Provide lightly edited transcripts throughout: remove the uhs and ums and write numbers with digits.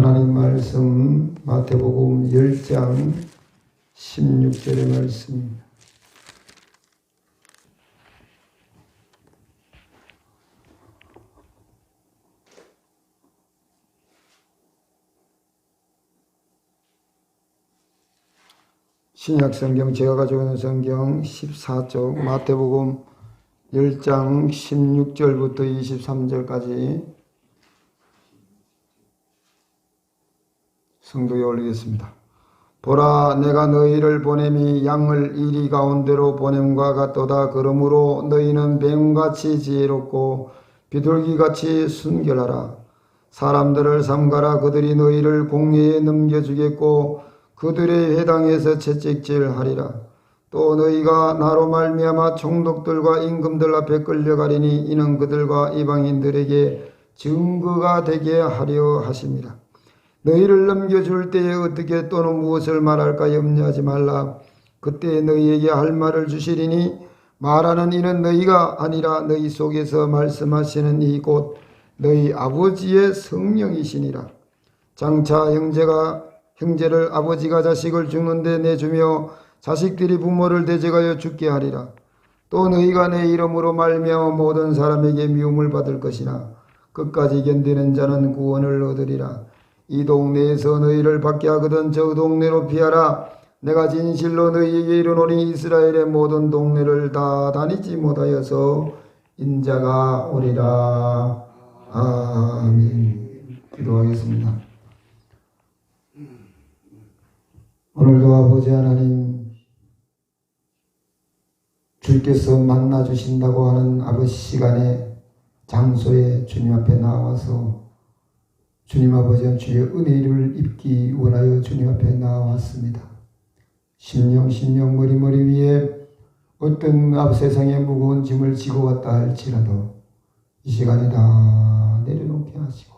하나님 말씀 마태복음 10장 16절의 말씀입니다. 신약성경 제가 가지고 있는 성경 14쪽 마태복음 10장 16절부터 23절까지 성도에 올리겠습니다. 보라, 내가 너희를 보냄이 양을 이리 가운데로 보냄과 같도다. 그러므로 너희는 뱀같이 지혜롭고 비둘기같이 순결하라. 사람들을 삼가라. 그들이 너희를 공회에 넘겨주겠고 그들의 회당에서 채찍질하리라. 또 너희가 나로 말미암아 총독들과 임금들 앞에 끌려가리니 이는 그들과 이방인들에게 증거가 되게 하려 하심이라. 너희를 넘겨줄 때에 어떻게 또는 무엇을 말할까 염려하지 말라. 그때 너희에게 할 말을 주시리니 말하는 이는 너희가 아니라 너희 속에서 말씀하시는 이 곧 너희 아버지의 성령이시니라. 장차 형제를 아버지가 자식을 죽는데 내주며 자식들이 부모를 대적하여 죽게 하리라. 또 너희가 내 이름으로 말미암아 모든 사람에게 미움을 받을 것이나 끝까지 견디는 자는 구원을 얻으리라. 이 동네에서 너희를 밖에 하거든 저 동네로 피하라. 내가 진실로 너희에게 이르노니 이스라엘의 모든 동네를 다 다니지 못하여서 인자가 오리라. 아멘. 기도하겠습니다. 오늘도 아버지 하나님, 주께서 만나주신다고 하는 아버지 시간에 장소에 주님 앞에 나와서 주님 아버지 주의 은혜를 입기 원하여 주님 앞에 나왔습니다. 심령 머리 위에 어떤 세상의 무거운 짐을 지고 왔다 할지라도 이 시간에 다 내려놓게 하시고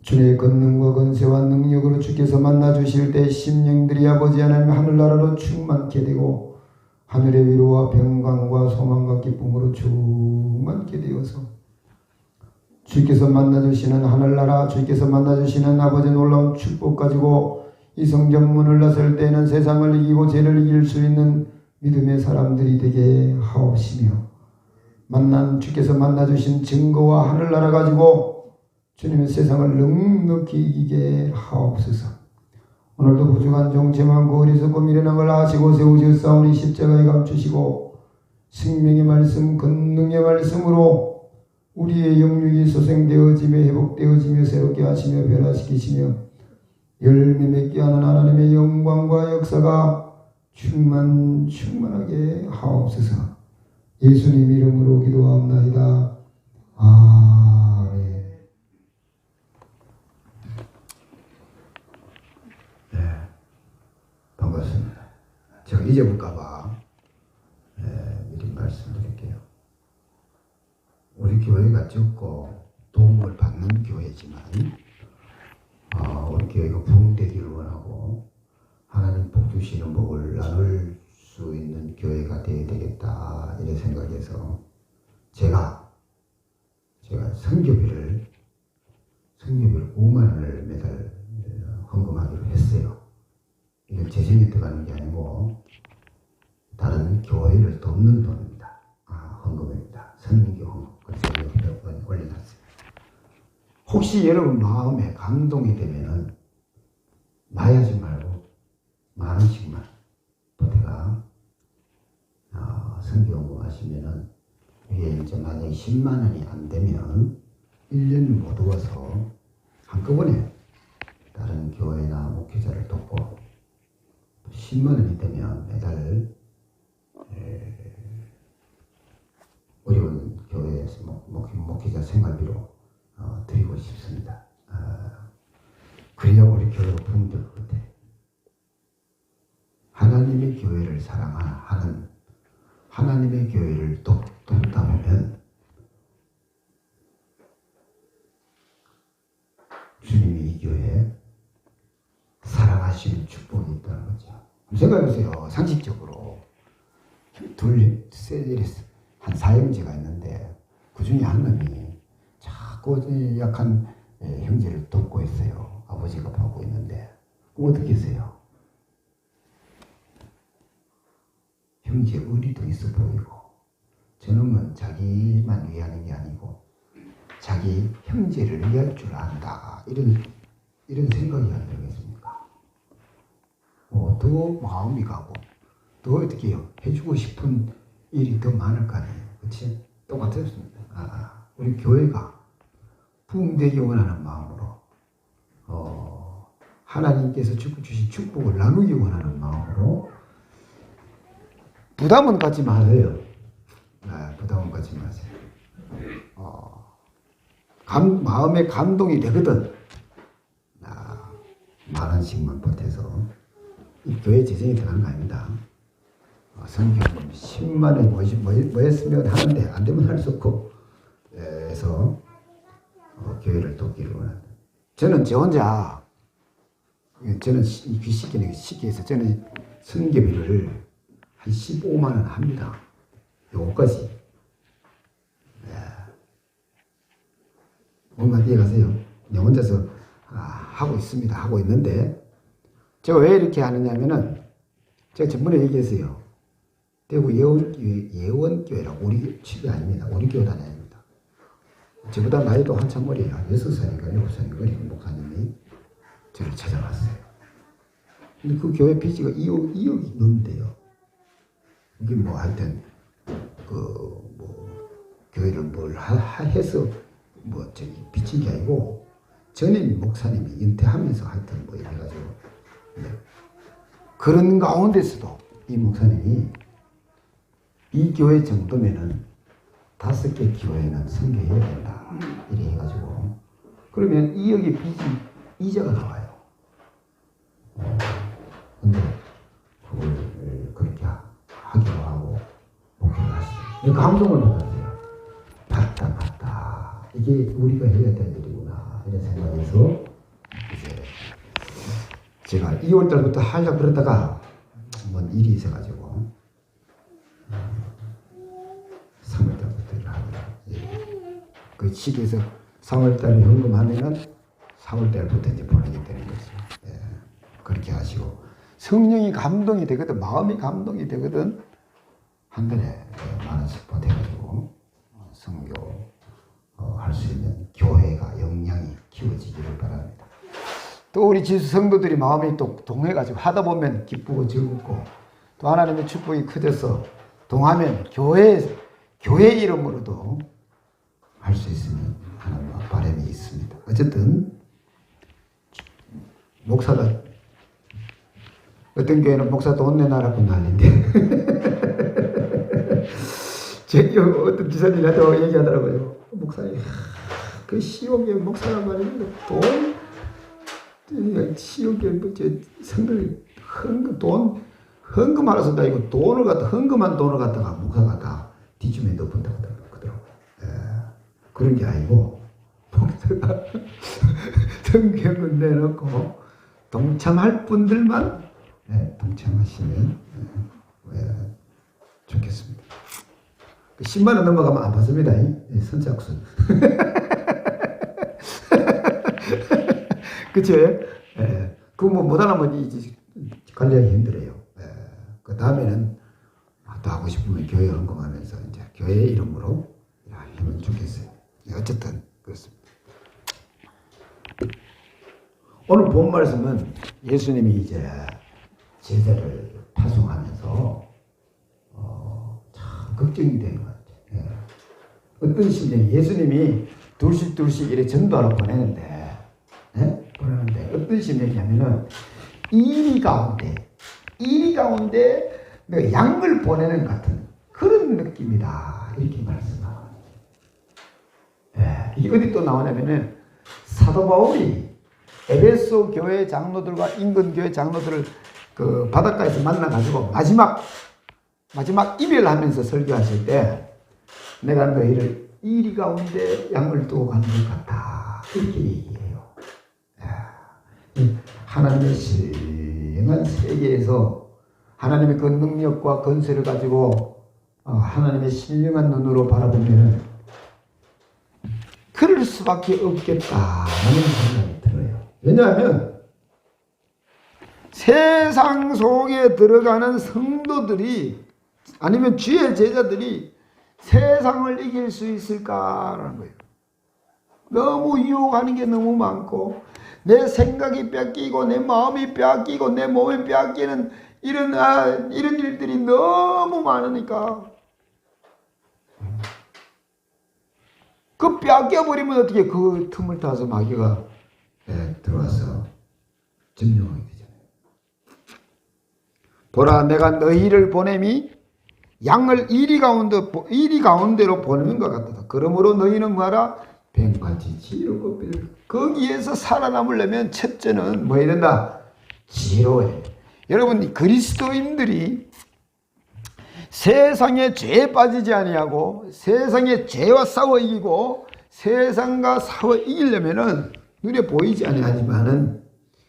주의 권능과 권세와 능력으로 주께서 만나주실 때 심령들이 아버지 하나님 하늘나라로 충만케 되고 하늘의 위로와 평강과 소망과 기쁨으로 충만케 되어서 주께서 만나주시는 하늘나라, 주께서 만나주시는 아버지 놀라운 축복 가지고 이 성전 문을 나설 때에는 세상을 이기고 죄를 이길 수 있는 믿음의 사람들이 되게 하옵시며 만난 주께서 만나주신 증거와 하늘나라 가지고 주님의 세상을 넉넉히 이기게 하옵소서. 오늘도 부족한 종체 많고 어리석고 미련한 걸 아시고 세우셨사오니 십자가에 감추시고 생명의 말씀, 권능의 말씀으로 우리의 영육이 소생되어지며 회복되어지며 새롭게 하시며 변화시키시며 열매 맺게 하는 하나님의 영광과 역사가 충만하게 하옵소서. 예수님 이름으로 기도하옵나이다. 아멘. 네, 반갑습니다. 제가 잊어볼까봐 미리 말씀드릴게요. 우리 교회가 적고 도움을 받는 교회지만 우리 교회가 부흥되기를 원하고 하나님 복 주시는 복을 나눌 수 있는 교회가 되어야 되겠다 이런 생각해서 제가 선교비를 5만 원을 매달 헌금하기로 했어요. 이게 재정에 들어가는 게 아니고 다른 교회를 돕는 돈입니다. 헌금입니다. 선교 헌금. 올려놨어요. 혹시 여러분 마음에 감동이 되면은 많이 하지 말고 10,000원씩만 보태가 선교헌금 하시면은 이게 이제 만약에 10만 원이 안 되면 1년 못 얻어서 한꺼번에 다른 교회나 목회자를 돕고 10만 원이 되면 매달 어려운 교회에서 목회자 생활비로 드리고 싶습니다. 그래야 우리 교회가 부흥될 것 같아요. 하나님의 교회를 사랑하는 하나님의 교회를 돕다 보면 주님이 이 교회에 사랑하시는 축복이 있다는 거죠. 생각해보세요. 상식적으로 한 4형제가 있는데 그 중에 한 놈이 자꾸 약한 형제를 돕고 있어요. 아버지가 보고 있는데 어떻게 했어요? 형제 의리도 있어 보이고 저놈은 자기만 위하는 게 아니고 자기 형제를 위할 줄 안다. 이런 생각이 안 들겠습니까? 더 마음이 가고 더 어떻게 해요? 해주고 싶은 일이 더 많을 거 아니에요. 그렇지? 똑같았습니다. 우리 교회가 부흥되기 원하는 마음으로 하나님께서 주신 축복을 나누기 원하는 마음으로 부담은 갖지 마세요. 부담은 갖지 마세요. 마음에 감동이 되거든. 만 원씩만 보태서 이 교회 재정이 들어가는 거 아닙니다. 성경 10만 원 뭐 했으면 하는데 안 되면 할 수 없고 해서 교회를 돕기를 원한다. 저는 저 혼자 저는 귀식기는 시기해서 저는 성교비를 한 15만 원 합니다. 요거까지. 뭔가 이해가세요? 내 혼자서 하고 있습니다. 하고 있는데 제가 왜 이렇게 하느냐면은 제가 전번에 얘기했어요. 대구 예원교회라고 우리 집이 아닙니다. 우리 교단 아닙니다. 저보다 나이도 한참 어려요. 6살인가 7살인가 어린 목사님이 저를 찾아왔어요. 근데 그 교회 빚이 2억이 넘는데요. 이게 뭐 하여튼 교회를 뭘 해서 빚진 게 아니고 전임 목사님이 은퇴하면서 하여튼 이래가지고 그런 가운데서도 이 목사님이 이 교회 정도면은 5개 교회는 선교해야 된다 이래 해가지고 그러면 2억의 빚이 이자가 나와요. 근데 그걸 그렇게 하기로 하고 목회를 하시죠. 감동을 받았어요. 맞다. 이게 우리가 해야 될 일이구나 이런 생각에서 이제 제가 2월달부터 하려고 그러다가 뭔 일이 있어가지고 3월달부터 하고요. 그 시기에서 3월달에 헌금하면은 4월달부터 이제 보내게 되는 거죠. 그렇게 하시고 성령이 감동이 되거든, 마음이 감동이 되거든. 한 달에 10,000원씩 보태가지고 성교 할 수 있는 교회가 영향이 키워지기를 바랍니다. 또 우리 지수 성도들이 마음이 또 동해가지고 하다 보면 기쁘고 즐겁고 또 하나님의 축복이 커져서 동하면 교회 이름으로도 할 수 있으면 하나님 바람이 있습니다. 어쨌든 목사가 어떤 교회는 목사 돈 내놔라고 난리인데 제 어떤 지사님한테 얘기하더라고요. 목사님 그 시오교회 목사란 말이에요. 시오교회 성들 헌금하러 쓴다 이거 헌금한 돈을 갖다가 목사가 다 뒤집에 넣어본다고 그러더라고요. 그런 게 아니고 목사가 성경을 내놓고 동참할 분들만 동참하시면 좋겠습니다. 10만 원 넘어가면 안 받습니다. 선착순. 그치? 그거 못하면 이제 관리하기 힘들어요. 그 다음에는 또 하고 싶으면 교회 헌금하면서 이제 교회 이름으로 하면 좋겠어요. 어쨌든 그렇습니다. 오늘 본 말씀은 예수님이 이제 제자를 파송하면서 참 걱정이 되는 것 같아요. 어떤 심정이 예수님이 둘씩 이렇게 전도하러 보내는데 어떤 심정이냐면은 이리 가운데 내가 양을 보내는 같은 그런 느낌이다 이렇게 말씀합니다. 이게 어디 또 나오냐면은 사도 바울이 에베소 교회 장로들과 인근 교회 장로들을 그 바닷가에서 만나가지고 마지막 이별하면서 설교하실 때 내가 너희를 이리 가운데 양을 두고 가는 것 같다 이렇게 얘기해요. 하나님의 신령한 세계에서 하나님의 그 능력과 건세를 가지고 하나님의 신령한 눈으로 바라보면 그럴 수밖에 없겠다라는 생각이 들어요. 왜냐하면 세상 속에 들어가는 성도들이 아니면 주의 제자들이 세상을 이길 수 있을까라는 거예요. 너무 유혹하는 게 너무 많고 내 생각이 뺏기고 내 마음이 뺏기고 내 몸이 뺏기는 이런 일들이 너무 많으니까 그 뺏겨버리면 어떻게 그 틈을 타서 마귀가 들어와서 점령하게 되잖아요. 보라 내가 너희를 보냄이 양을 이리 가운데로 보내는 것 같다. 그러므로 너희는 뭐하라? 뱀같이 지혜롭고 거기에서 살아남으려면 첫째는 뭐 해야 된다? 지혜로워야 돼. 여러분 그리스도인들이 세상의 죄에 빠지지 아니하고 세상의 죄와 싸워 이기고 세상과 싸워 이기려면은 눈에 보이지 아니하지만은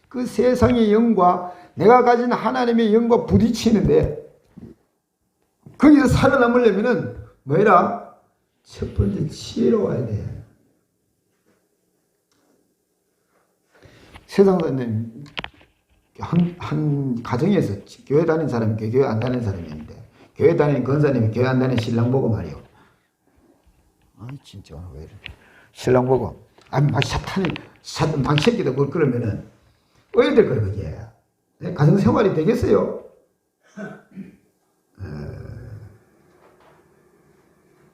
그 세상의 영과 내가 가진 하나님의 영과 부딪히는데 거기서 살아남으려면은 뭐해라? 첫 번째 지혜로워야 돼. 세상 사람들 한 가정에서 교회 다니는 사람이 교회 안 다니는 사람이 있는데 교회 다니는 권사님이 교회 안 다니는 신랑 보고 말이요. 아니 진짜 왜 이래? 신랑 보고 막 사탄이 막 새끼다 그러면은 어야 될 거예요 그게. 가정 생활이 되겠어요?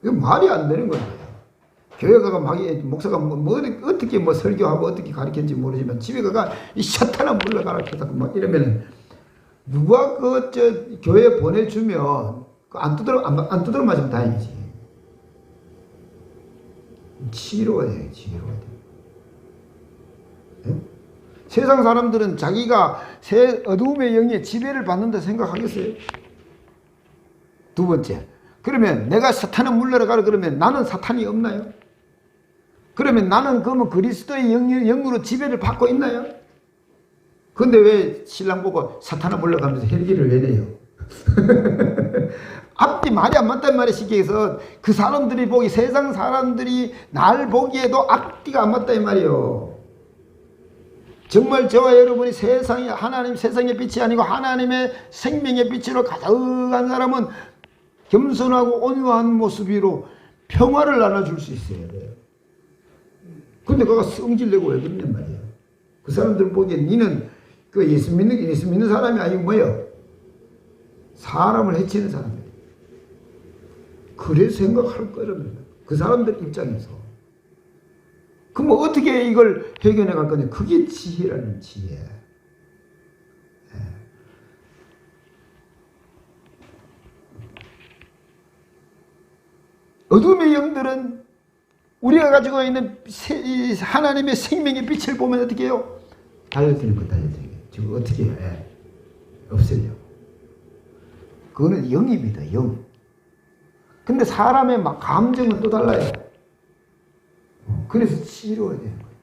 이거 말이 안 되는 거예요. 교회 가가 막 목사가 어떻게 설교하고 어떻게 가르쳤는지 모르지만 집에 가가 이 사탄아 물러가라 막 이러면은 누가 교회 보내주면 안 두드러 맞으면 다행이지. 지혜로워야 돼, 지혜로워야 돼. 네? 세상 사람들은 자기가 어두움의 영에 지배를 받는다 생각하겠어요? 두 번째, 그러면 내가 사탄을 물러가라 그러면 나는 사탄이 없나요? 그러면 나는 그러면 그리스도의 영으로 지배를 받고 있나요? 근데 왜 신랑 보고 사탄을 물러가면서 헬기를 왜 내요? 앞뒤 말이 안 맞단 말이야. 쉽게 해서 그 사람들이 보기 세상 사람들이 날 보기에도 앞뒤가 안 맞다 이 말이요. 정말 저와 여러분이 하나님 세상의 빛이 아니고 하나님의 생명의 빛으로 가득한 사람은 겸손하고 온유한 모습으로 평화를 나눠줄 수 있어야 돼요. 근데 그가 성질내고 왜 그러냔 말이에요. 그 사람들 보기에 니는 그 예수 믿는 사람이 아니고 뭐예요? 사람을 해치는 사람이에요. 그래 생각할 거라면 그 사람들 입장에서 그럼 어떻게 이걸 해결해 갈 거냐? 그게 지혜라는 지혜. 어둠의 영들은 우리가 가지고 있는 하나님의 생명의 빛을 보면 어떻게 해요? 달려드는 거. 지금 어떻게 해? 없애려. 그거는 영입니다. 영. 근데 사람의 감정은 또 달라요. 그래서 치료해야 되는 거예요.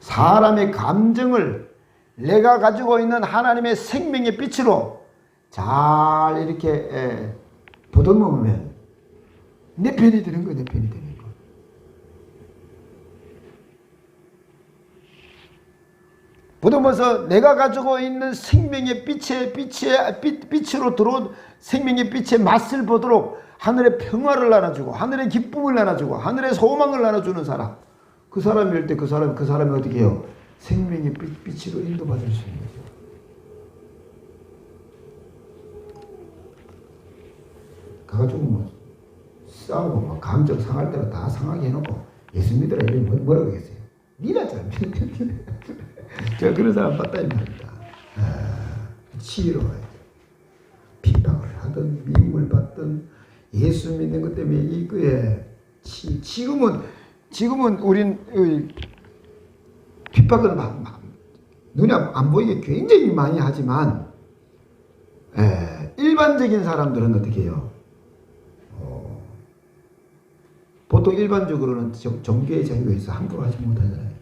사람의 감정을 내가 가지고 있는 하나님의 생명의 빛으로 잘 이렇게 보듬으면 내 편이 되는 거예요. 내 편이 되는 거. 보듬어서 내가 가지고 있는 생명의 빛으로 들어온 생명의 빛의 맛을 보도록 하늘의 평화를 나눠주고 하늘의 기쁨을 나눠주고 하늘의 소망을 나눠주는 사람. 그 사람일 때 그 사람이 어떻게 해요? 생명의 빛으로 인도받을 수 있는 거죠. 가가지고 뭐 싸우고 막 감정 상할 대로 다 상하게 해놓고 예수 믿으라 이러면 뭐라고 하겠어요? 니나 잘 제가 그런 사람 봤다 이 말입니다. 치료해야 돼. 비방을 하든 미움을 받든 예수 믿는 것 때문에 이거에 지금은 우린 핍박은 눈에 안 보이게 굉장히 많이 하지만 일반적인 사람들은 어떻게 해요? 보통 일반적으로는 종교의 자유가 있어 함부로 하지 못하잖아요.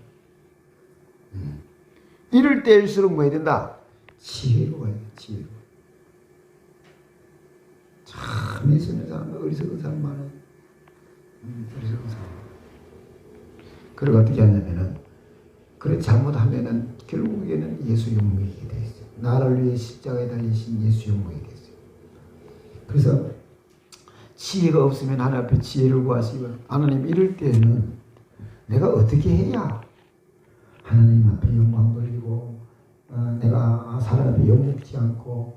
이럴 때일수록 뭐 해야 된다? 지혜로워야 돼. 지혜로. 참 예수 믿는 사람 어리석은 사람 많아요. 그리고 어떻게 하냐면은, 그래 잘못하면은 결국에는 예수 욕먹이게 돼 있어요. 나를 위해 십자가에 달리신 예수 욕먹이게 돼 있어요. 그래서 지혜가 없으면 하나님 앞에 지혜를 구하시고, 하나님 이럴 때는 내가 어떻게 해야 하나님 앞에 영광 돌리고 내가 사람 앞에 욕먹지 않고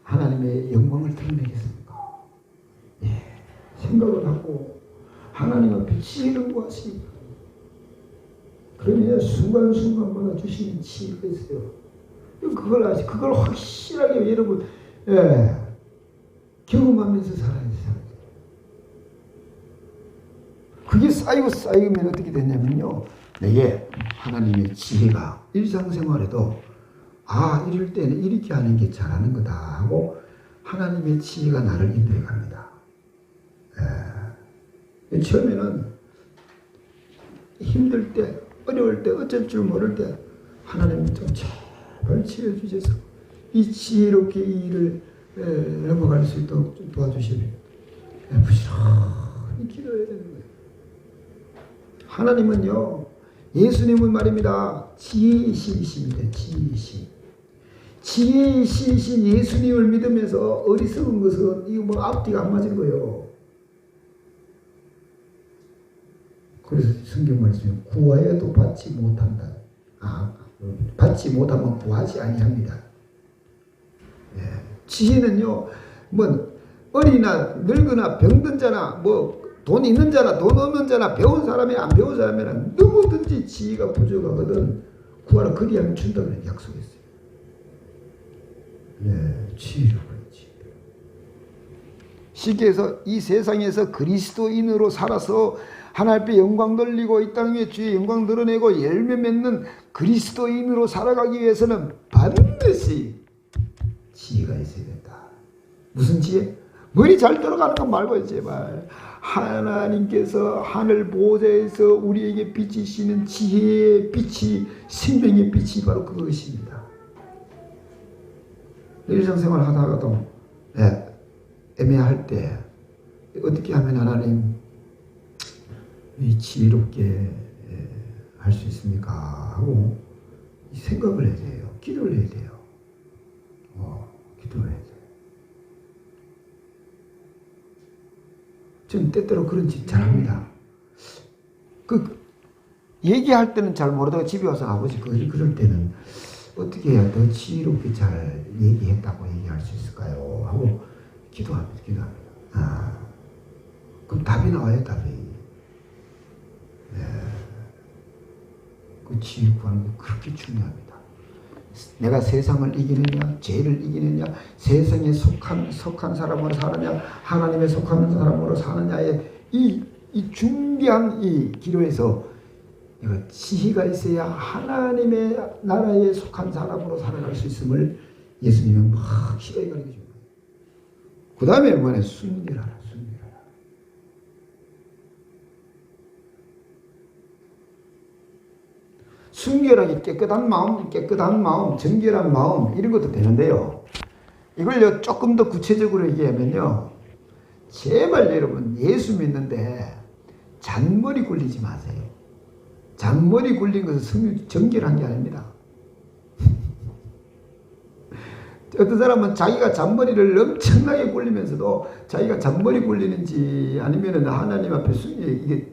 하나님의 영광을 드러내겠습니까? 생각을 하고 하나님 앞에 지혜를 구하시고, 그러면 순간순간마다 주시는 지혜가 있어요. 그걸 확실하게 여러분 경험하면서 살아야 돼요. 그게 쌓이면 어떻게 되냐면요, 내게 하나님의 지혜가 일상생활에도 이럴 때는 이렇게 하는 게 잘하는 거다 하고 하나님의 지혜가 나를 인도해 갑니다. 처음에는 힘들 때, 어려울 때, 어쩔 줄 모를 때 하나님 좀 제발 지혜 주셔서 이 지혜롭게 이 일을 넘어갈 수 있도록 좀 도와주시면 부지런히 기도해야 되는 거예요. 하나님은요, 예수님은 말입니다, 지혜의 신이십니다. 지혜의 신이신 예수님을 믿으면서 어리석은 것은 이거 앞뒤가 안 맞은 거예요. 그래서 성경 말씀에 구하여도 받지 못한다. 받지 못하면 구하지 아니합니다. 지혜는요, 어리나 늙으나 병든 자나 돈 있는 자나 돈 없는 자나 배운 사람이 안 배운 사람이나 누구든지 지혜가 부족하거든 구하라 그리하면 준다고 약속했어요. 지혜를 구하지. 쉽게 해서 이 세상에서 그리스도인으로 살아서 하나님 앞에 영광 돌리고 이 땅 위에 주의 영광 드러내고 열매 맺는 그리스도인으로 살아가기 위해서는 반드시 지혜가 있어야 된다. 무슨 지혜? 머리 잘 돌아가는 건 말고 제발 하나님께서 하늘 보좌에서 우리에게 비치시는 지혜의 빛이, 생명의 빛이 바로 그것입니다. 일상생활 하다가도 애매할 때 어떻게 하면 하나님 지혜롭게 할 수 있습니까? 하고 생각을 해야 돼요. 기도를 해야 돼요. 기도를 해야 돼요. 저는 때때로 그런 짓 잘합니다. 얘기할 때는 잘 모르다가 집에 와서 아버지 그럴 때는 어떻게 해야 더 지혜롭게 잘 얘기했다고 얘기할 수 있을까요? 하고 기도합니다. 그럼 답이 나와요, 답이. 그 지혜를 구하는 게 그렇게 중요합니다. 내가 세상을 이기느냐, 죄를 이기느냐, 세상에 속한 사람으로 사느냐, 하나님에 속하는 사람으로 사느냐의 이 중대한 이 기로에서 이거 지혜가 있어야 하나님의 나라에 속한 사람으로 살아갈 수 있음을 예수님은 확실하게 가르쳐 줍니다. 그 다음에 뭐냐, 순결하라. 순결하게 깨끗한 마음, 정결한 마음, 이런 것도 되는데요. 이걸요, 조금 더 구체적으로 얘기하면요, 제발 여러분, 예수 믿는데 잔머리 굴리지 마세요. 잔머리 굴린 것은 정결한 게 아닙니다. 어떤 사람은 자기가 잔머리를 엄청나게 굴리면서도 자기가 잔머리 굴리는지 아니면 하나님 앞에 이게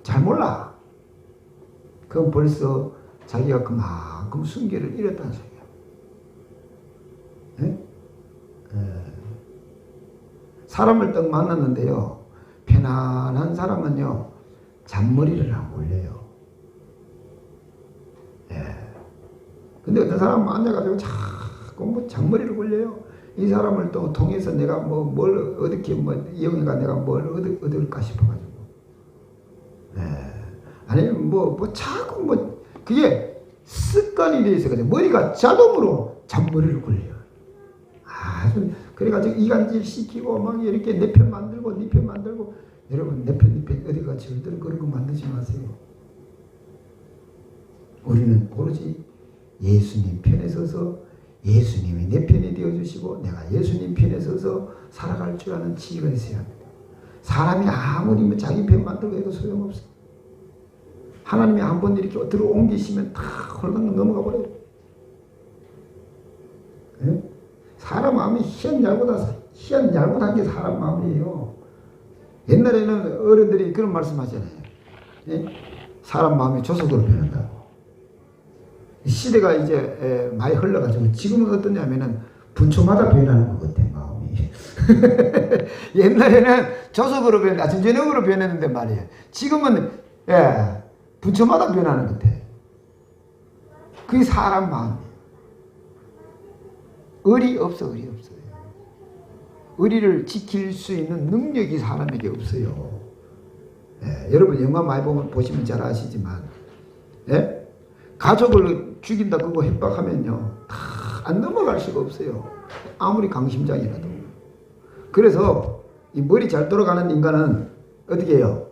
잘 몰라. 그럼 벌써 자기가 그만큼 순결을 잃었다는 소리야. 사람을 딱 만났는데요, 편안한 사람은요, 잔머리를 안 굴려요. 근데 어떤 사람은 앉아가지고 자꾸 잔머리를 굴려요. 이 사람을 또 통해서 내가 뭘 어떻게 이용해가 내가 뭘 얻을까 싶어가지고. 아니면 자꾸 그게 습관이 돼 있어가지고 머리가 자동으로 잔머리를 굴려요. 그래가지고 이간질 시키고 막 이렇게 내 편 만들고 네 편 만들고. 여러분, 내 편 어디가 절대로 그런 거 만들지 마세요. 우리는 오로지 예수님 편에 서서 예수님이 내 편이 되어주시고 내가 예수님 편에 서서 살아갈 줄 아는 지혜가 있어야 합니다. 사람이 아무리 자기 편 만들고 해도 소용없어. 하나님이 한번 이렇게 들어 옮기시면 다 홀랑 넘어가 버려요. 예? 사람 마음이 희한 얄궂한 게 사람 마음이에요. 옛날에는 어른들이 그런 말씀 하잖아요. 예? 사람 마음이 조석으로 변한다고. 시대가 이제 많이 흘러가지고 지금은 어떠냐면은 분초마다 변하는 것 같아, 마음이. 옛날에는 조석으로 변했다, 전전형으로 변했는데 말이에요. 지금은 분초마다 변하는 것 같아. 그게 사람 마음이에요. 의리 없어요. 의리를 지킬 수 있는 능력이 사람에게 없어요. 여러분 영화 많이 보시면 잘 아시지만 가족을 죽인다 그거 협박하면요 다 안 넘어갈 수가 없어요. 아무리 강심장이라도. 그래서 이 머리 잘 돌아가는 인간은 어떻게 해요?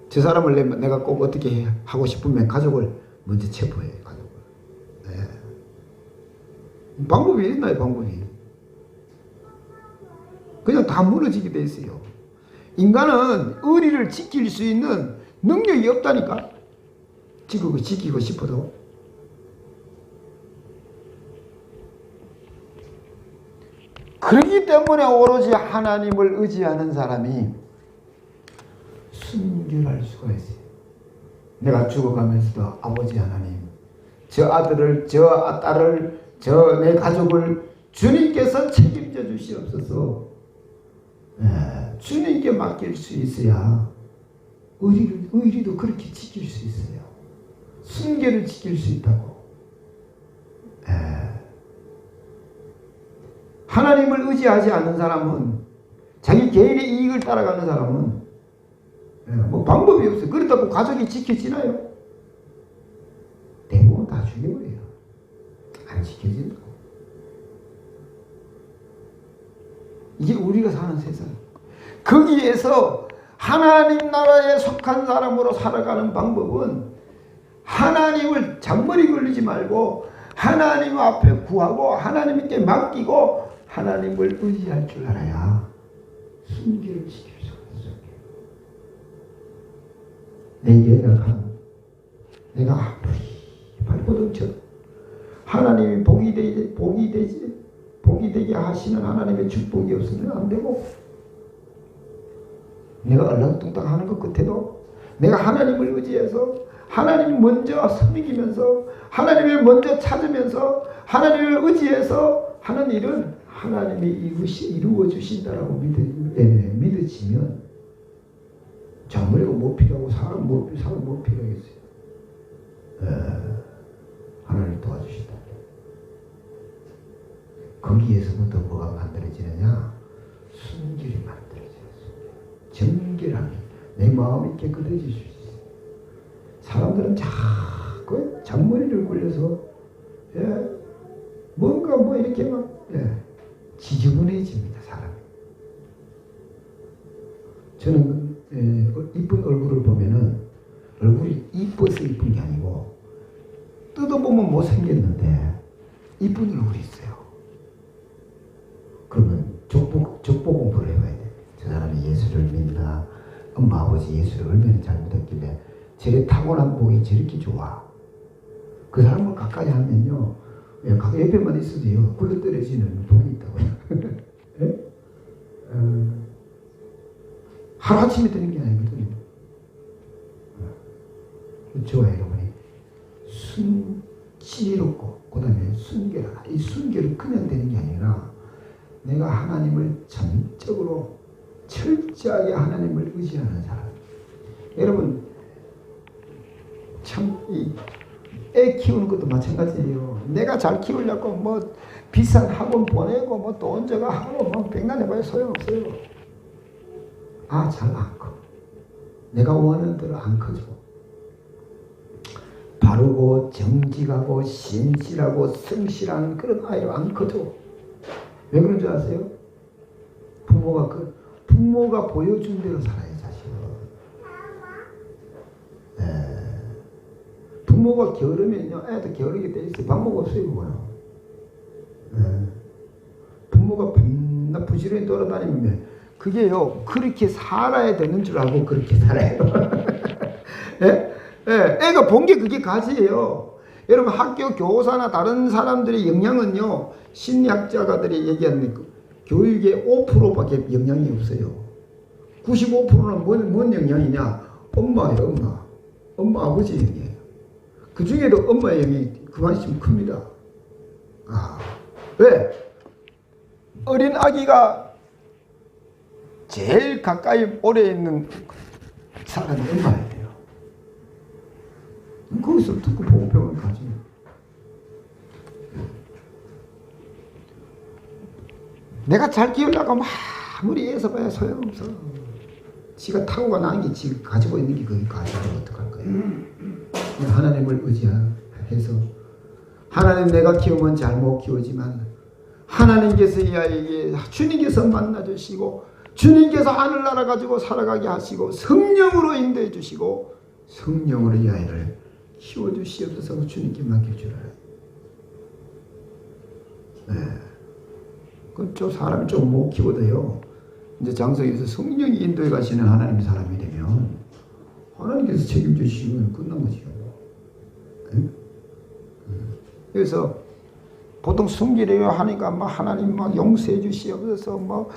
저 사람을 내가 꼭 어떻게 하고 싶으면 가족을 먼저 체포해요. 가족을. 방법이 있나요? 방법이. 그냥 다 무너지게 돼 있어요. 인간은 의리를 지킬 수 있는 능력이 없다니까. 지키고 싶어도. 그렇기 때문에 오로지 하나님을 의지하는 사람이 순결할 수가 있어요. 내가 죽어가면서도 아버지 하나님, 저 아들을, 저 딸을, 저 내 가족을 주님께서 책임져 주시옵소서. 주님께 맡길 수 있어야 의리도 그렇게 지킬 수 있어요. 순결을 지킬 수 있다고. 하나님을 의지하지 않는 사람은, 자기 개인의 이익을 따라가는 사람은 뭐 방법이 없어요. 그렇다고 가족이 지켜지나요? 대부분 다 죽여버려요. 안 지켜진다고. 이게 우리가 사는 세상. 거기에서 하나님 나라에 속한 사람으로 살아가는 방법은 하나님을 잔머리 걸리지 말고 하나님 앞에 구하고 하나님께 맡기고 하나님을 의지할 줄 알아야 순결을 지킬 수가 있어요. 내가 아무리 발버둥쳐도 하나님이 복이 되게 하시는 하나님의 축복이 없으면 안 되고, 내가 얼렁뚱땅하는 것 같아도 내가 하나님을 의지해서 하나님 먼저 섬기면서 하나님을 먼저 찾으면서 하나님을 의지해서 하는 일은 하나님이 이것이 이루어 주신다라고 믿어지면 장머리가 못 필요하고 사람 못 필요하겠어요. 하나님 도와주신다. 거기에서부터 뭐가 만들어지느냐? 순결이 만들어져요. 정결함이. 내 마음이 깨끗해질 수 있어요. 사람들은 자꾸 잔머리를 굴려서 뭔가 뭐 이렇게 막 지저분해집니다. 사람이. 저는 이쁜 얼굴을 보면은 얼굴이 이뻐서 이쁜 게 아니고 뜯어보면 못생겼는데 이쁜 얼굴이 있어요. 그러면 족보 공부를 해봐야 돼. 저 사람이 예수를 믿나, 엄마 아버지 예수를 얼마나 잘 믿었길래 저래 타고난 복이 저렇게 좋아. 그 사람을 가까이 하면요, 옆에만 있어도요 굴러떨어지는 복이 있다고요. 하루아침에 되는 게 아니거든요. 저와 여러분이 지혜롭고 그 다음에 순결하다. 이 순결은 그냥 되는 게 아니라 내가 하나님을 전적으로 철저하게 하나님을 의지하는 사람. 여러분 참 애 키우는 것도 마찬가지예요. 내가 잘 키우려고 뭐 비싼 학원 보내고 뭐 돈 저가 하고 뭐 백날 해봐야 소용없어요. 잘 안 커. 내가 원하는 대로 안 커져. 바르고 정직하고 신실하고 성실한 그런 아이로 안 커져. 왜 그런 줄 아세요? 부모가 보여준 대로 살아요, 자식은. 부모가 게으르면요, 애도 게으르게 돼 있어요. 밥 먹고 없어요, 부모가 밤낮 부지런히 돌아다니면 그게요, 그렇게 살아야 되는 줄 알고 그렇게 살아요. 예? 예, 애가 본 게 그게 가지예요. 여러분, 학교 교사나 다른 사람들의 영향은요, 심리학자가들이 얘기하는 교육의 5%밖에 영향이 없어요. 95%는 뭔 영향이냐? 엄마예요, 엄마. 엄마, 아버지 영향이에요. 그 중에도 엄마의 영향이 그만큼 큽니다. 아, 왜? 어린 아기가 제일 가까이 오래 있는 사람이 엄마예요. 거기서 듣고 보호병을 가지. 내가 잘 키우려고 하면 아무리 애써 봐야 소용없어. 지가 타고가 나는 게 지가 가지고 있는 게 그게 가지고 어떡할 거야. 하나님을 의지해서 하나님 내가 키우면 잘 못 키우지만 하나님께서 이 아이에게 주님께서 만나주시고 주님께서 하늘나라 가지고 살아가게 하시고 성령으로 인도해 주시고 성령으로 이 아이를 키워주시옵소서. 주님께 맡겨주라. 네. 그 사람이 좀 못 키워도요, 이제 장성에서 성령이 인도해 가시는 하나님의 사람이 되면 하나님께서 책임지시면 끝난 거죠. 네? 그래서 보통 숨기려고 하니까 막 하나님 막 용서해 주시옵소서, 뭐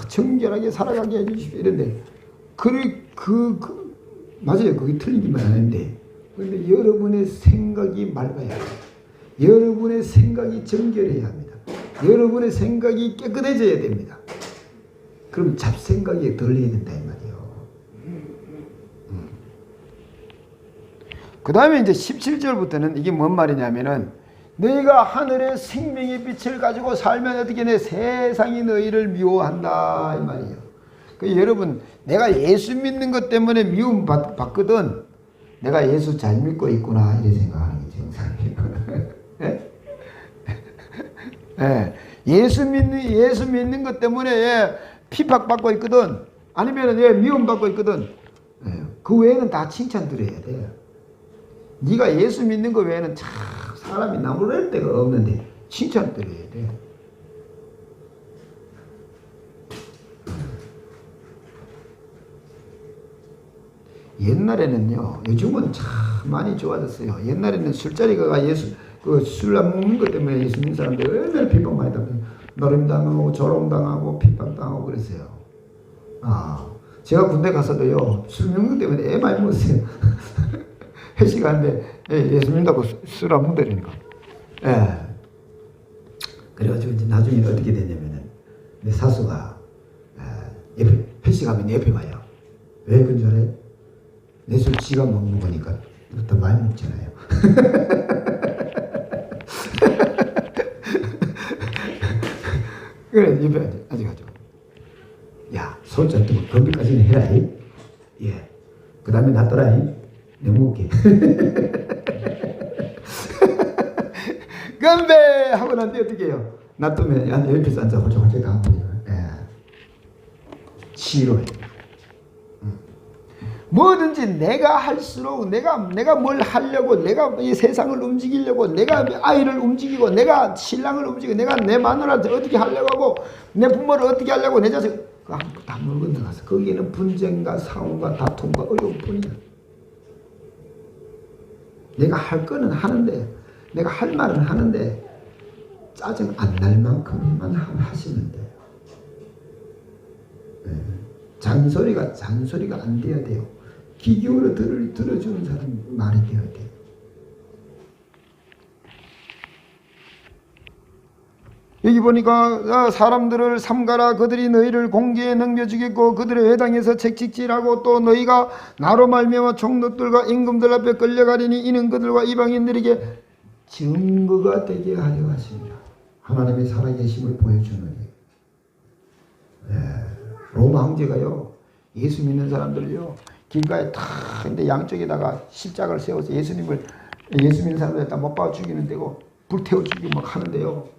정결하게 살아가게 해주십시오 이런데 맞아요. 그게 틀리기만 하는데, 그런데 여러분의 생각이 맑아야 해요. 여러분의 생각이 정결해야 합니다. 여러분의 생각이 깨끗해져야 됩니다. 그럼 잡생각이 덜 해야 된다 이 말이에요. 그 다음에 이제 17절부터는 이게 뭔 말이냐면은, 너희가 하늘의 생명의 빛을 가지고 살면 어떻게 내 세상이 너희를 미워한다 이 말이에요. 여러분, 내가 예수 믿는 것 때문에 미움 받거든, 내가 예수 잘 믿고 있구나 이렇게 생각하는 게 정상이에요. 예? 예. 예수 믿는 것 때문에 핍박받고 있거든, 아니면 미움 받고 있거든, 그 외에는 다 칭찬 드려야 돼. 네가 예수 믿는 것 외에는 참 사람이 나무랄 데가 없는데 칭찬 드려야 돼. 옛날에는요, 요즘은 참 많이 좋아졌어요. 옛날에는 술자리가 술 안 먹는 것 때문에 예수 믿는 사람들 얼마나 핍박 많이 당하고, 노름당하고 조롱당하고 핍박당하고 그랬어요. 제가 군대 가서도요, 술 먹는 것 때문에 애 많이 먹었어요. 회식하는데 예수 믿는다고 술 안 먹더라니까. 예. 그래가지고 이제 나중에 어떻게 됐냐면은, 내 사수가 회식하면 옆에 와요. 왜 그런 줄 알아요? 내 술 지가 먹는 거니까 더 많이 먹잖아요. 그래, 옆에 아직 야, 손자 뜨고 건배까지는 해라. 예. 그 다음에 놔둬라. 내 먹을게. 건배! 하고 난 뒤에 어떻게 해요? 놔두면 옆에서 앉아 홀짝홀짝 다 하고. 치료해. 뭐든지 내가 할수록 내가 뭘 하려고, 내가 이 세상을 움직이려고, 내가 아이를 움직이고, 내가 신랑을 움직이고, 내가 내 마누라한테 어떻게 하려고 하고, 내 부모를 어떻게 하려고, 내 자식 다 물건 나가서 거기에는 분쟁과 싸움과 다툼과 어려움뿐이야. 내가 할 거는 하는데, 내가 할 말은 하는데 짜증 안 날 만큼만 하시면 돼요. 잔소리가 안 돼야 돼요. 귀 기울여 들어주는 사람 말이 되어야 돼요. 여기 보니까 사람들을 삼가라. 그들이 너희를 공개에 넘겨주겠고 그들의 회당에서 책찍질하고 또 너희가 나로 말미암아 총독들과 임금들 앞에 끌려가리니 이는 그들과 이방인들에게 증거가 되게 하려 하십니다. 하나님의 살아계심을 보여주는 로마 황제가요, 예수 믿는 사람들을요 길가에 탁 근데 양쪽에다가 십자가를 세워서 예수 믿는 사람들 다 못 박아 죽이는 데고 불태워 죽이고 막 하는데요.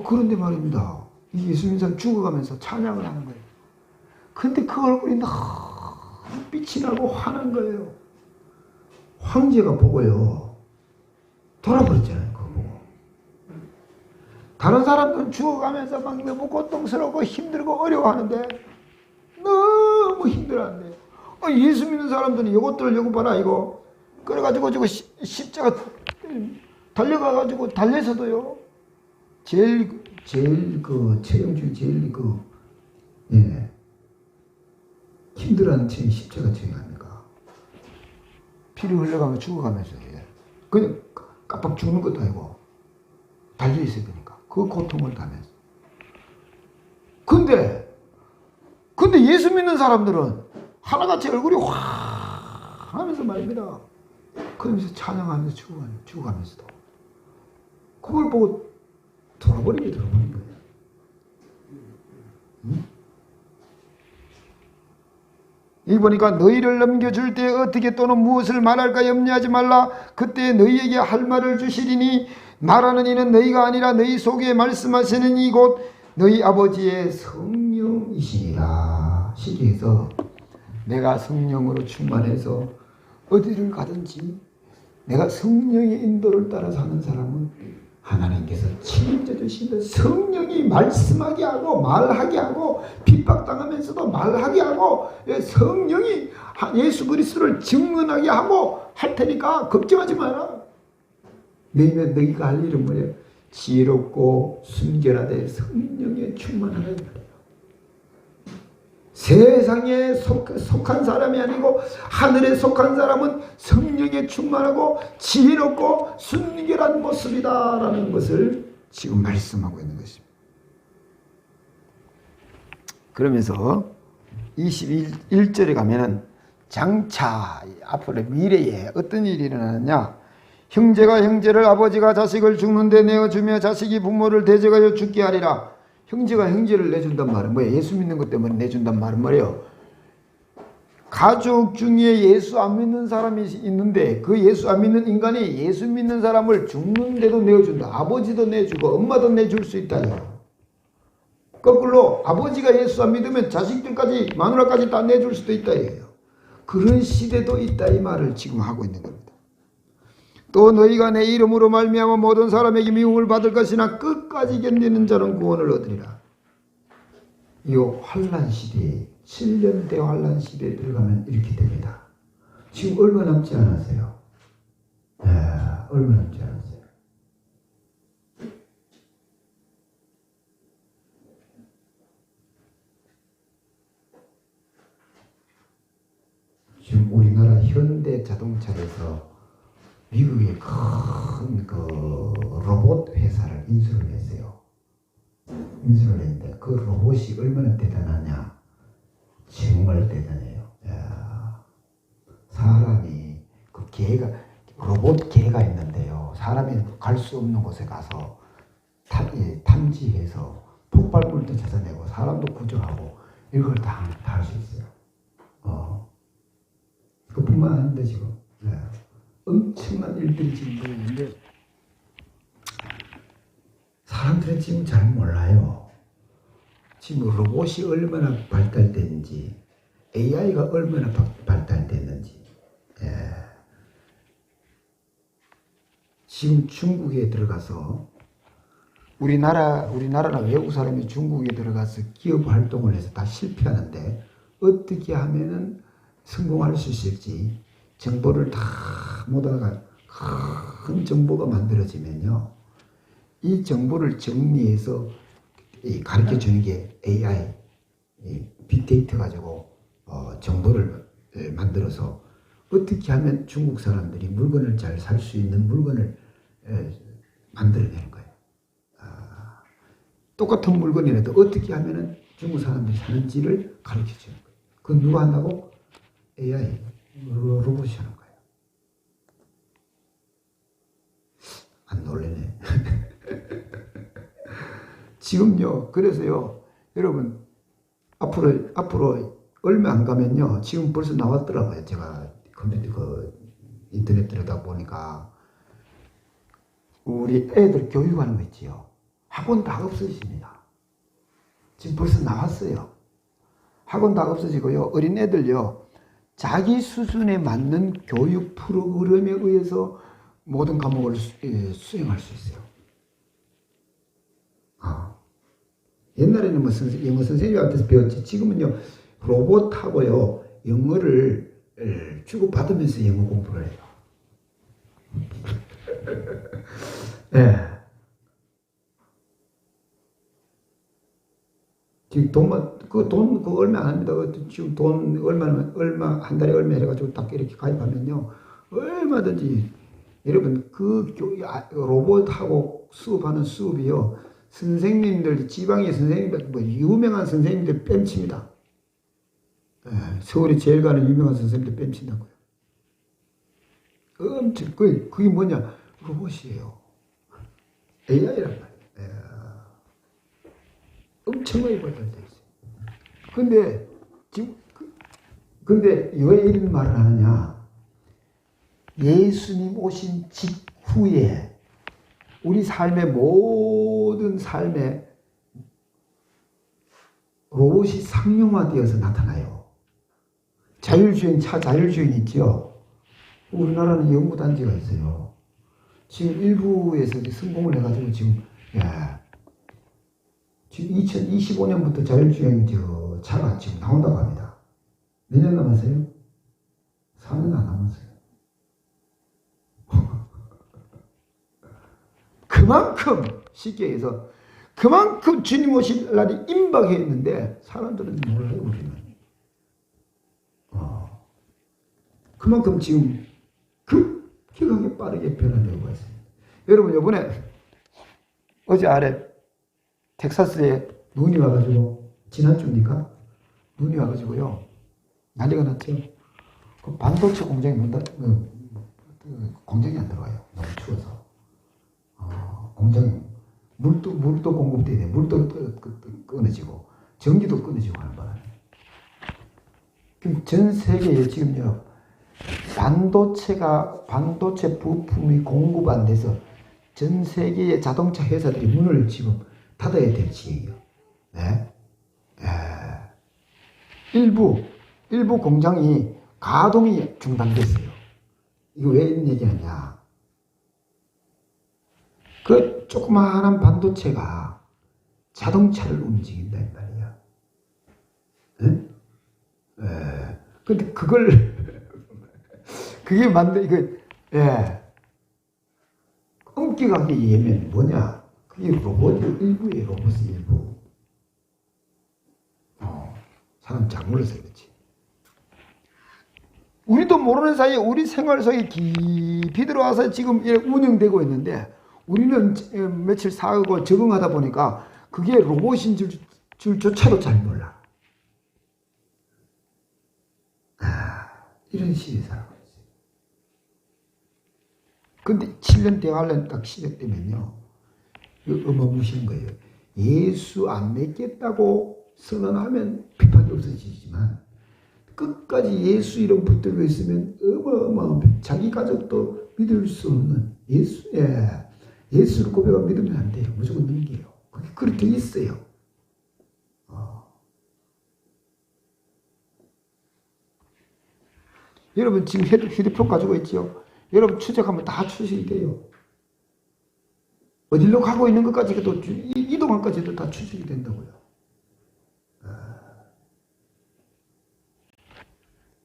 그런데 말입니다. 이 예수 믿는 사람 죽어가면서 찬양을 하는 거예요. 근데 그 얼굴이 너무 빛이 나고 화난 거예요. 황제가 보고요 돌아버렸잖아요. 그거 보고. 다른 사람들은 죽어가면서 막 너무 고통스럽고 힘들고 어려워하는데 너무 힘들어하는데 예수 믿는 사람들은 이것들을 이거 봐라 이거 그래가지고 저거 십자가 달려가가지고 달려서도요 제일 그 체형 중에 제일 힘들어하는 체형이 십자가 체형 아닙니까? 피를 흘려가면 죽어가면서 그냥 깜빡 죽는 것도 아니고 달려있어야 되니까 그 고통을 타면서 근데 예수 믿는 사람들은 하나같이 얼굴이 확 하면서 말입니다. 그러면서 찬양하면서 죽어가면서도 그걸 보고 돌아버리는 거예요. 응? 이 보니까 너희를 넘겨줄 때 어떻게 또는 무엇을 말할까 염려하지 말라. 그때 너희에게 할 말을 주시리니 말하는 이는 너희가 아니라 너희 속에 말씀하시는 이 곧 너희 아버지의 성령이시니라. 시기에서 내가 성령으로 충만해서 어디를 가든지 내가 성령의 인도를 따라 사는 사람은 하나님께서 책임져 주시는 성령이 말씀하게 하고 말하게 하고 핍박당하면서도 말하게 하고 성령이 예수 그리스도를 증언하게 하고 할 테니까 걱정하지 마라. 왜냐면 너희가 할 일은 뭐예요? 지혜롭고 순결하되 성령에 충만하라 말이에요. 세상에 속한 사람이 아니고 하늘에 속한 사람은 성령에 충만하고 지혜롭고 순결한 모습이다 라는 것을 지금 말씀하고 있는 것입니다. 그러면서 21절에 가면은 장차 앞으로 미래에 어떤 일이 일어나느냐, 형제가 형제를 아버지가 자식을 죽는데 내어주며 자식이 부모를 대적하여 죽게 하리라. 형제가 형제를 내준단 말은 뭐예요? 예수 믿는 것 때문에 내준단 말은 뭐예요? 가족 중에 예수 안 믿는 사람이 있는데 그 예수 안 믿는 인간이 예수 믿는 사람을 죽는데도 내어준다. 아버지도 내주고 엄마도 내줄 수 있다요. 거꾸로 아버지가 예수 안 믿으면 자식들까지 마누라까지 다 내줄 수도 있다 이거예요. 그런 시대도 있다 이 말을 지금 하고 있는 겁니다. 또 너희가 내 이름으로 말미암아 모든 사람에게 미움을 받을 것이나 끝까지 견디는 자는 구원을 얻으리라. 이 환난 시대에 7년대 환난 시대에 들어가면 이렇게 됩니다. 지금 얼마 남지 않았어요. 얼마 남지 않았어요. 지금 우리나라 현대 자동차에서 미국의 큰 그 로봇 회사를 인수를 했어요. 인수를 했는데 그 로봇이 얼마나 대단하냐? 정말 대단해요. 야, 사람이 그 개가 로봇 개가 있는데요. 사람이 갈 수 없는 곳에 가서 탐지해서 폭발물도 찾아내고 사람도 구조하고 이걸 다 할 수 있어요. 그뿐만 아닌데 지금. 엄청난 일들이 지금 벌어지는데 사람들은 지금 잘 몰라요. 지금 로봇이 얼마나 발달됐는지 AI가 얼마나 발달됐는지. 지금 중국에 들어가서 우리나라나 외국 사람이 중국에 들어가서 기업 활동을 해서 다 실패하는데 어떻게 하면은 성공할 수 있을지 정보를 다 모아가 큰 정보가 만들어지면요. 이 정보를 정리해서 가르쳐 주는 게 AI, 빅데이터 가지고 정보를 만들어서 어떻게 하면 중국 사람들이 물건을 잘 살 수 있는 물건을 만들어내는 거예요. 똑같은 물건이라도 어떻게 하면 중국 사람들이 사는지를 가르쳐 주는 거예요. 그건 누가 한다고? AI, 로봇이 하는 거예요. 안 놀래네. 지금요, 그래서요, 여러분, 앞으로 얼마 안 가면요, 지금 벌써 나왔더라고요. 제가 컴퓨터, 인터넷 들여다 보니까, 우리 애들 교육하는 거 있지요. 학원 다 없어집니다. 지금 벌써 나왔어요. 학원 다 없어지고요, 어린 애들요, 자기 수준에 맞는 교육 프로그램에 의해서 모든 과목을 수행할 수 있어요. 옛날에는 뭐 영어 선생님한테서 배웠지. 지금은요, 로봇하고요, 영어를 주고받으면서 영어 공부를 해요. 예. 지금 돈 얼마 안 합니다. 지금 돈 얼마, 한 달에 얼마 해가지고 딱 이렇게 가입하면요. 얼마든지, 여러분, 로봇하고 수업하는 수업이요. 선생님들, 지방의 선생님들, 뭐, 유명한 선생님들 뺨칩니다. 예, 서울에 제일 가는 유명한 선생님들 뺨친다고요. 엄청, 그게 뭐냐? 로봇이에요. AI란 말이에요. 예. 엄청나게 발달되어 있어요. 근데, 지금, 근데 왜 이런 말을 하느냐? 예수님 오신 직후에 우리 삶의 모든 삶에 로봇이 상용화되어서 나타나요. 자율주행, 차 자율주행 있죠? 우리나라는 연구단지가 있어요. 지금 일부에서 성공을 해가지고 지금, 지금 2025년부터 자율주행 차가 지금 나온다고 합니다. 몇 년 남았어요? 4년 안 남았어요. 그만큼, 쉽게 해서, 그만큼 주님 오실 날이 임박해 있는데, 사람들은 몰라요, 우리는. 그만큼 지금 급격하게 빠르게 변화되고 있습니다. 여러분, 이번에, 어제 아래, 텍사스에 눈이 와가지고, 지난주입니까? 눈이 와가지고요, 난리가 났죠. 그 반도체 공장이 공장이 안 들어가요. 너무 추워서. 공장, 물도 공급돼야 돼. 물도 끊어지고, 전기도 끊어지고 하는 바람에. 그럼 전 세계에 지금요, 반도체 부품이 공급 안 돼서 전 세계의 자동차 회사들이 문을 지금 닫아야 될 지경이에요. 네? 일부 공장이 가동이 중단됐어요. 이거 왜 이런 얘기하냐? 그 조그마한 반도체가 자동차를 움직인단 말이야. 응? 근데 그게 엄격하게 얘기하면 뭐냐? 그게 로봇 일부예요, 로봇 일부. 사람 잘 몰라서 그렇지. 우리도 모르는 사이에 우리 생활 속에 깊이 들어와서 지금 운영되고 있는데, 우리는 며칠 사고 적응하다 보니까 그게 로봇인 줄조차도 잘 몰라. 이런 시대에 살아가고 있어요. 근데 7년 대환란 딱 시작되면요, 어마무시한 거예요. 예수 안 믿겠다고 선언하면 비판이 없어지지만, 끝까지 예수 이름 붙들고 있으면 어마어마한, 자기 가족도 믿을 수 없는 예수를 고백하고 믿으면 안 돼요. 무조건 넘겨요. 그게 그렇게 있어요. 여러분 지금 휴대폰 가지고 있죠? 여러분 추적하면 다 추적이 돼요. 어디로 가고 있는 것까지도, 이동한 것까지도 다 추적이 된다고요.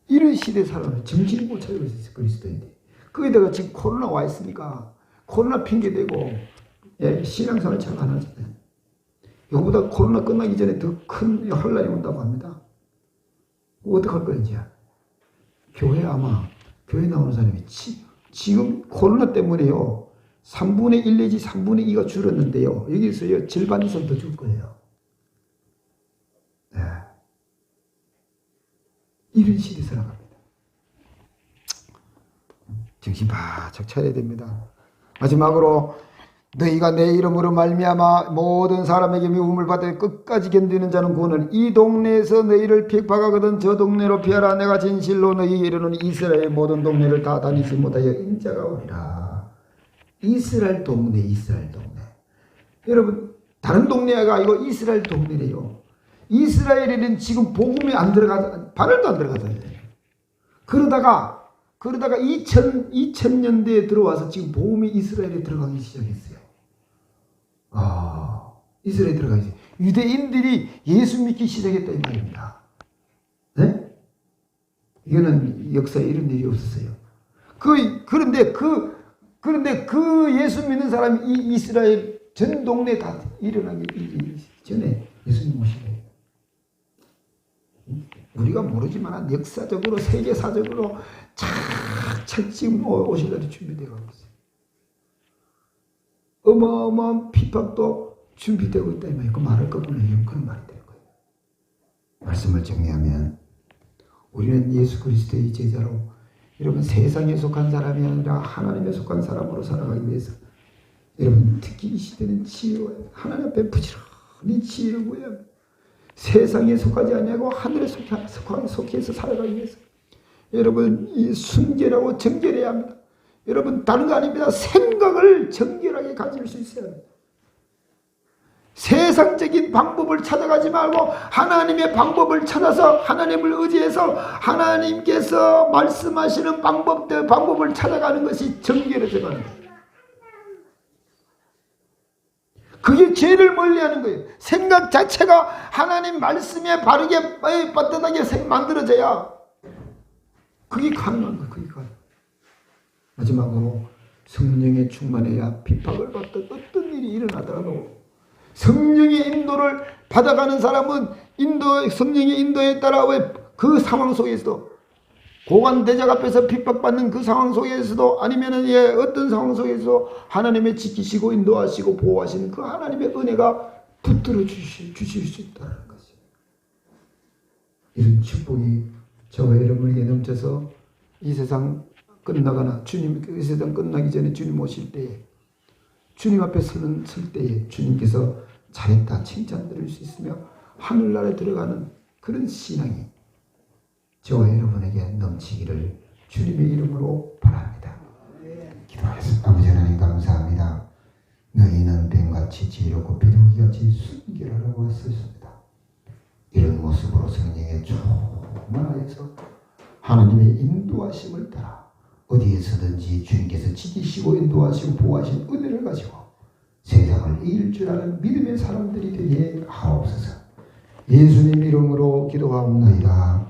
이런 시대에 살아가면 정신을 못 차리고 있어요, 그리스도인들이. 거기다가 지금 코로나 와 있으니까 코로나 핑계대고 신앙생활 잘 안 하잖아요. 이거보다 코로나 끝나기 전에 더 큰 혼란이 온다고 합니다. 어떻게 할 거인지. 교회 나오는 사람이 지금 코로나 때문에요, 3분의 1 내지 3분의 2가 줄었는데요, 여기서요 절반 이상 더 줄 거예요. 이런 시대에 살아갑니다. 정신 바짝 차려야 됩니다. 마지막으로, 너희가 내 이름으로 말미암아 모든 사람에게 미움을 받아 끝까지 견디는 자는 구원을, 이 동네에서 너희를 핍박하거든 저 동네로 피하라. 내가 진실로 너희에게 이르노니 이스라엘 모든 동네를 다 다니지 못하여 인자가 오리라. 이스라엘 동네. 여러분, 다른 동네가 아니고 이스라엘 동네래요. 이스라엘에는 지금 복음이 안 들어가서, 바늘도 안 들어가잖아요. 그러다가 2000년대에 들어와서 지금 복음이 이스라엘에 들어가기 시작했어요. 이스라엘에 들어가기 시작. 유대인들이 예수 믿기 시작했다 이 말입니다. 네? 이거는 역사에 이런 일이 없었어요. 그런데 그 예수 믿는 사람이 이 이스라엘 전 동네 다 일어나기 전에 예수님 오시래요. 우리가 모르지만 역사적으로 세계사적으로 착착 지금 오실 날이 준비되어 가고 있어요. 어마어마한 핍박도 준비되고 있다 이 말이에요. 그 말을 거부하면 그런 말이 될 거예요. 말씀을 정리하면 우리는 예수 그리스도의 제자로 여러분 세상에 속한 사람이 아니라 하나님에 속한 사람으로 살아가기 위해서 여러분 특히 이 시대는 지혜로 하나님 앞에 부지런히 지혜를 구해야 합니다. 세상에 속하지 아니하고 하늘에 속해서 살아가기 위해서 여러분 이 순결하고 정결해야 합니다. 여러분 다른 거 아닙니다. 생각을 정결하게 가질 수 있어야 합니다. 세상적인 방법을 찾아가지 말고 하나님의 방법을 찾아서 하나님을 의지해서 하나님께서 말씀하시는 방법을 찾아가는 것이 정결해져 가는 거예요. 그게 죄를 멀리하는 거예요. 생각 자체가 하나님 말씀에 바르게 떳떳하게 만들어져야 그게 가능한 거예요. 그게 가능. 마지막으로 성령에 충만해야 핍박을 받던 어떤 일이 일어나더라도 성령의 인도를 받아가는 사람은 성령의 인도에 따라 그 상황 속에서도 고관 대적 앞에서 핍박받는 그 상황 속에서도 아니면은 어떤 상황 속에서도 하나님의 지키시고 인도하시고 보호하시는 그 하나님의 은혜가 붙들어 주실 수 있다는 것이에요. 이런 축복이 저와 여러분에게 넘쳐서 이 세상 끝나거나 이 세상 끝나기 전에 주님 오실 때에 주님 앞에 설 때에 주님께서 잘했다 칭찬 들을 수 있으며 하늘나라에 들어가는 그런 신앙이 저와 여러분에게 넘치기를 주님의 이름으로 바랍니다. 기도하겠습니다. 아버지 하나님 감사합니다. 너희는 뱀같이 지혜롭고 비둘기같이 순결하라고 하셨습니다. 이런 모습으로 성령에 충만하여서 하나님의 인도하심을 따라 어디에서든지 주님께서 지키시고 인도하시고 보호하신 은혜를 가지고 세상을 이길 줄 아는 믿음의 사람들이 되게 하옵소서. 예수님 이름으로 기도하옵나이다.